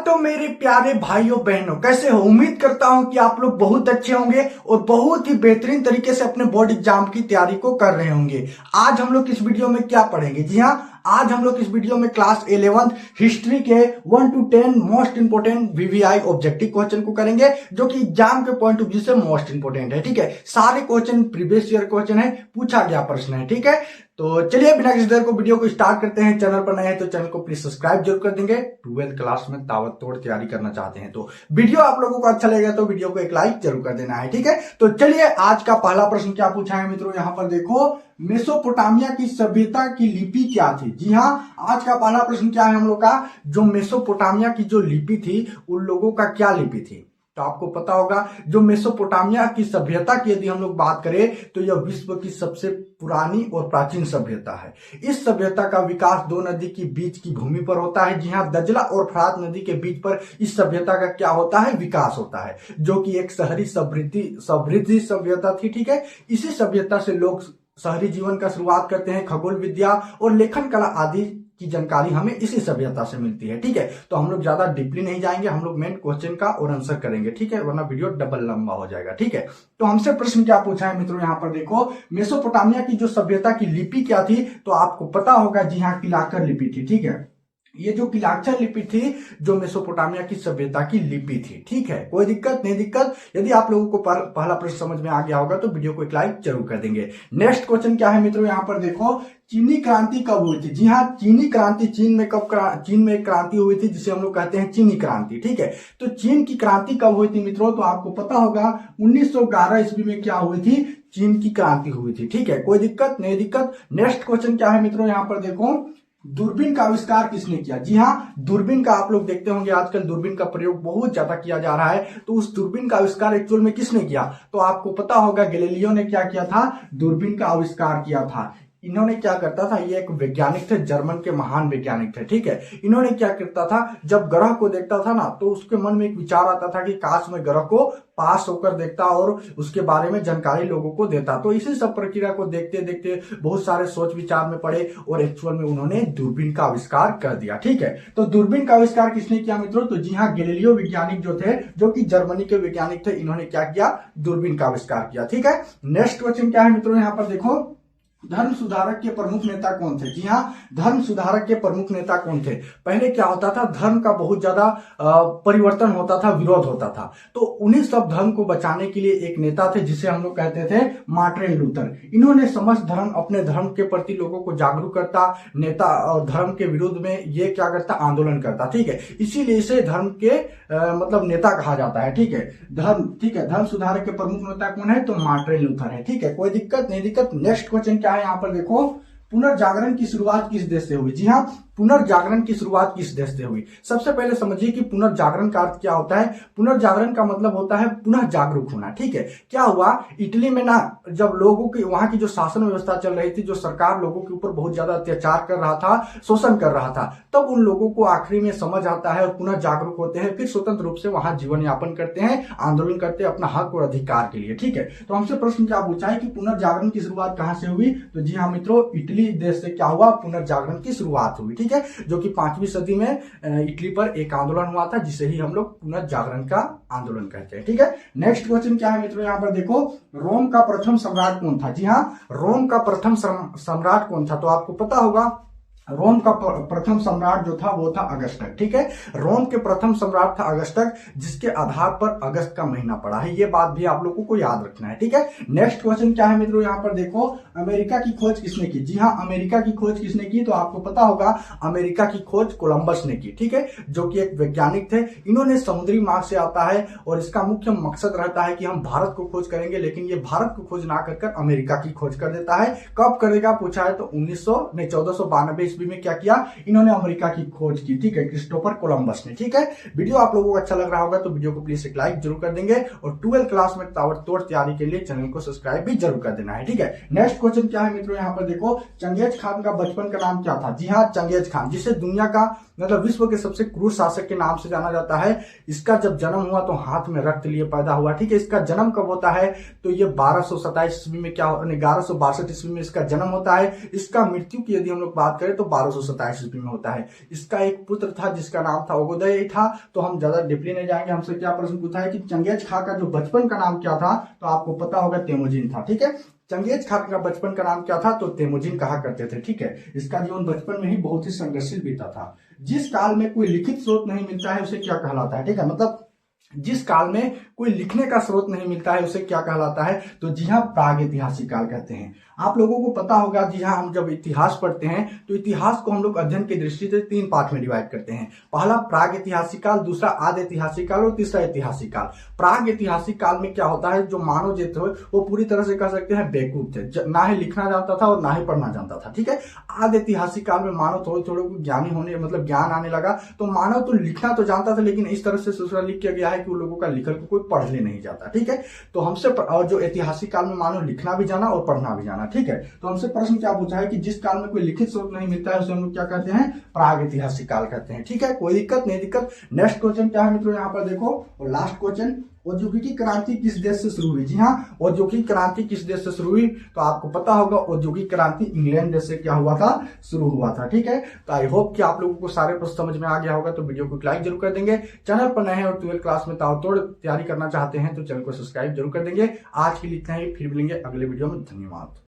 तो मेरे प्यारे भाइयों बहनों, कैसे हो? उम्मीद करता हूं कि आप लोग बहुत अच्छे होंगे और बहुत ही बेहतरीन तरीके से अपने बोर्ड एग्जाम की तैयारी को कर रहे होंगे। आज हम लोग इस वीडियो में क्या पढ़ेंगे? जी हाँ, आज हम लोग इस वीडियो में क्लास 11 हिस्ट्री के 1 to 10 most important VVI objective question को करेंगे, जो कि एग्जाम के पॉइंट ऑफ व्यू से मोस्ट इंपोर्टेंट है। ठीक है, सारे क्वेश्चन प्रीवियस ईयर क्वेश्चन है, पूछा गया प्रश्न है। ठीक है, तो चलिए बिना किसी देर को वीडियो को स्टार्ट करते हैं। चैनल पर नए हैं तो चैनल को प्लीज सब्सक्राइब जरूर कर देंगे। 12th क्लास में ताबड़तोड़ तैयारी करना चाहते हैं तो वीडियो आप लोगों को अच्छा लगेगा तो वीडियो को एक लाइक जरूर कर देना है। ठीक है, तो चलिए आज का पहला प्रश्न क्या पूछा है मित्रों, यहाँ पर देखो, मेसोपोटामिया की सभ्यता की लिपि क्या थी? जी हाँ, आज का पहला प्रश्न क्या है हम लोग का, जो मेसोपोटामिया की जो लिपि थी उन लोगों का क्या लिपि थी? तो आपको पता होगा, जो मेसोपोटामिया की सभ्यता की यदि हम लोग बात करें तो यह विश्व की सबसे पुरानी और प्राचीन सभ्यता है। इस सभ्यता का विकास दो नदी के बीच की भूमि पर होता है। जी हाँ, दजला और फरात नदी के बीच पर इस सभ्यता का क्या होता है? विकास होता है, जो कि एक शहरी समृद्धि सभ्यता थी। ठीक है, इसी सभ्यता से लोग शहरी जीवन का शुरुआत करते हैं। खगोल विद्या और लेखन कला आदि की जानकारी हमें इसी सभ्यता से मिलती है। ठीक है, तो हम लोग ज्यादा डीपली नहीं जाएंगे, हम लोग मेन क्वेश्चन का और आंसर करेंगे। ठीक है, वरना वीडियो डबल लंबा हो जाएगा। ठीक है, तो हमसे प्रश्न क्या पूछा है मित्रों, यहाँ पर देखो, मेसोपोटामिया की जो सभ्यता की लिपि क्या थी? तो आपको पता होगा, जी हाँ, किलाकर लिपि थी। ठीक है, ये जो किलाक्चर लिपि थी जो मेसोपोटामिया की सभ्यता की लिपि थी। ठीक है, कोई दिक्कत नहीं दिक्कत। यदि आप लोगों को पहला प्रश्न समझ में आ गया होगा तो वीडियो को एक लाइक जरूर कर देंगे। नेक्स्ट क्वेश्चन क्या है मित्रों, यहाँ पर देखो, चीनी क्रांति कब हुई थी? जी हाँ, चीनी क्रांति चीन में एक क्रांति हुई थी जिसे हम लोग कहते हैं चीनी क्रांति। ठीक है, तो चीन की क्रांति कब हुई थी मित्रों? तो आपको पता होगा 1911 ईस्वी में क्या हुई थी? चीन की क्रांति हुई थी। ठीक है, कोई दिक्कत नहीं दिक्कत। नेक्स्ट क्वेश्चन क्या है मित्रों, यहाँ पर देखो, दूरबीन का आविष्कार किसने किया? जी हाँ, दूरबीन का आप लोग देखते होंगे आजकल दूरबीन का प्रयोग बहुत ज्यादा किया जा रहा है। तो उस दूरबीन का आविष्कार एक्चुअल में किसने किया? तो आपको पता होगा, गैलीलियो ने क्या किया था? दूरबीन का आविष्कार किया था। इन्होंने क्या करता था, ये एक वैज्ञानिक थे, जर्मन के महान वैज्ञानिक थे। ठीक है, इन्होंने क्या करता था, जब ग्रह को देखता था ना तो उसके मन में एक विचार आता था कि काश मैं ग्रह को पास होकर देखता और उसके बारे में जानकारी लोगों को देता। तो इसी सब प्रक्रिया को देखते देखते बहुत सारे सोच विचार में पड़े और एक्चुअल में उन्होंने दूरबीन का आविष्कार कर दिया। ठीक है, तो दूरबीन का आविष्कार किसने किया मित्रों? तो जी हाँ, गैलीलियो वैज्ञानिक जो थे, जो कि जर्मनी के वैज्ञानिक थे, इन्होंने क्या किया? दूरबीन का आविष्कार किया। ठीक है, नेक्स्ट क्वेश्चन क्या है मित्रों, यहाँ पर देखो, धर्म सुधारक के प्रमुख नेता कौन थे? जी हाँ, धर्म सुधारक के प्रमुख नेता कौन थे? पहले क्या होता था, धर्म का बहुत ज्यादा परिवर्तन होता था, विरोध होता था। तो उन्हीं सब धर्म को बचाने के लिए एक नेता थे जिसे हम लोग कहते थे मार्टिन लूथर। इन्होंने समस्त धर्म, अपने धर्म के प्रति लोगों को जागरूक करता नेता और धर्म के विरुद्ध में ये क्या करता? आंदोलन करता। ठीक है, इसीलिए इसे धर्म के मतलब नेता कहा जाता है। ठीक है, ठीक है, धर्म सुधारक के प्रमुख नेता कौन है? तो मार्टिन लूथर है। ठीक है, कोई दिक्कत नहीं दिक्कत। नेक्स्ट क्वेश्चन क्या है, यहाँ पर देखो, पुनर्जागरण की शुरुआत किस देश से हुई? जी हाँ, पुनर्जागरण की शुरुआत किस देश से हुई? सबसे पहले समझिए कि पुनर्जागरण का अर्थ क्या होता है। पुनर्जागरण का मतलब होता है पुनः जागरूक होना। ठीक है, क्या हुआ, इटली में ना, जब लोगों की वहां की जो शासन व्यवस्था चल रही थी, जो सरकार लोगों के ऊपर बहुत ज्यादा अत्याचार कर रहा था, शोषण कर रहा था, तब उन लोगों को आखिरी में समझ आता है और पुनः जागरूक होते हैं, फिर स्वतंत्र रूप से वहां जीवन यापन करते हैं, आंदोलन करते हैं अपना हक और अधिकार के लिए। ठीक है, तो हमसे प्रश्न क्या पूछा है कि पुनर्जागरण की शुरुआत कहां से हुई? तो जी हाँ मित्रों, इटली देश से क्या हुआ? पुनर्जागरण की शुरुआत हुई। ठीक है, जो कि 5वीं सदी में इटली पर एक आंदोलन हुआ था जिसे ही हम लोग पुनर्जागरण का आंदोलन कहते हैं। ठीक है, नेक्स्ट क्वेश्चन क्या है मित्रों, यहाँ पर देखो, रोम का प्रथम सम्राट कौन था? जी हाँ, रोम का प्रथम सम्राट कौन था? तो आपको पता होगा, रोम का प्रथम सम्राट जो था वो था अगस्टक। ठीक है, रोम के प्रथम सम्राट था अगस्टक, जिसके आधार पर अगस्त का महीना पड़ा है। ये बात भी आप लोगों को याद रखना है। ठीक है, नेक्स्ट क्वेश्चन क्या है मित्रों, यहाँ पर देखो, अमेरिका की खोज किसने की? जी हाँ, अमेरिका की खोज किसने की? तो आपको पता होगा, अमेरिका की खोज कोलंबस ने की। ठीक है, जो कि एक वैज्ञानिक थे। इन्होंने समुद्री मार्ग से आता है और इसका मुख्य मकसद रहता है कि हम भारत को खोज करेंगे, लेकिन ये भारत को खोज ना कर अमेरिका की खोज कर देता है। कब करेगा पूछा है तो 1492 ईस्वी में क्या किया? इन्होंने अमेरिका की खोज की। ठीक है, क्रिस्टोफर कोलंबस ने। ठीक है, वीडियो आप लोगों को अच्छा लग रहा होगा तो वीडियो को प्लीज एक लाइक जरूर कर देंगे और 12th क्लास में ताबड़तोड़ तैयारी के लिए चैनल को सब्सक्राइब भी जरूर कर देना है। ठीक है, नेक्स्ट क्वेश्चन क्या है मित्रों, यहाँ पर देखो, चंगेज खान का बचपन का नाम क्या था? जी हाँ, चंगेज खान, जिसे दुनिया का मतलब विश्व के सबसे क्रूर शासक के नाम से जाना जाता है। इसका जब जन्म हुआ तो हाथ में रक्त लिए पैदा हुआ। ठीक है, इसका जन्म कब होता है? तो ये 1227 ईस्वी में, क्या 1162 ईस्वी में इसका जन्म होता है। इसका मृत्यु की यदि हम लोग बात करें तो तो 1227 ईस्वी में होता है। इसका एक पुत्र था जिसका नाम था ओगोदय था। तो हम ज्यादा डीपली नहीं जाएंगे। हमसे क्या प्रश्न पूछा है कि चंगेज खां का जो बचपन का नाम क्या था, तो आपको पता होगा तेमुजिन था। ठीक है, चंगेज खान का बचपन का नाम क्या था, तो तेमुजिन कहा करते थे। ठीक है, इसका जीवन बचपन में ही बहुत ही संघर्षशील बीता था। जिस काल में कोई लिखित स्रोत नहीं मिलता है उसे क्या कहलाता है। ठीक है, मतलब जिस काल में कोई लिखने का स्रोत नहीं मिलता है उसे क्या कहलाता है, तो जी हाँ, प्रागैतिहासिक काल कहते हैं। आप लोगों को पता होगा, जी हाँ, हम जब इतिहास पढ़ते हैं तो इतिहास को हम लोग अध्ययन की दृष्टि से 3 पार्ट में डिवाइड करते हैं। पहला प्रागैतिहासिक काल, दूसरा आदि ऐतिहासिक काल और तीसरा ऐतिहासिक काल। प्रागैतिहासिक काल में क्या होता है, जो मानव जो थे वो पूरी तरह से कह सकते हैं बेवकूफ थे, ना ही लिखना जानता था और ना ही पढ़ना जानता था। ठीक है, आदि ऐतिहासिक काल में मानव थोड़े थोड़े ज्ञानी होने मतलब ज्ञान आने लगा, तो मानव तो लिखना तो जानता था लेकिन इस तरह से सूचना लिख किया गया है कि उन लोगों का लिखल को कोई पढ़ने नहीं जाता। ठीक है, तो हमसे और जो ऐतिहासिक काल में मानव लिखना भी जाना और पढ़ना भी जाना। ठीक है, तो हमसे प्रश्न क्या पूछा है कि जिस काल में कोई लिखित स्रोत नहीं मिलता है उसे हम लोग क्या कहते हैं, प्रागैतिहासिक काल कहते हैं। ठीक है, कोई दिक्कत नहीं दिक्कत। नेक्स्ट क्वेश्चन क्या है मित्रों, यहाँ पर देखो, और लास्ट क्वेश्चन, औद्योगिक क्रांति किस देश से शुरू हुई। जी हाँ, औद्योगिक क्रांति किस देश से शुरू हुई, तो आपको पता होगा औद्योगिक क्रांति इंग्लैंड देश से क्या हुआ था, शुरू हुआ था। ठीक है, तो आई होप कि आप लोगों को सारे प्रश्न समझ में आ गया होगा। तो वीडियो को लाइक जरूर कर देंगे। चैनल पर नए हैं और 12th क्लास में ताबड़तोड़ तैयारी करना चाहते हैं तो चैनल को सब्सक्राइब जरूर कर देंगे। आज के लिए इतना ही, फिर मिलेंगे अगले वीडियो में। धन्यवाद।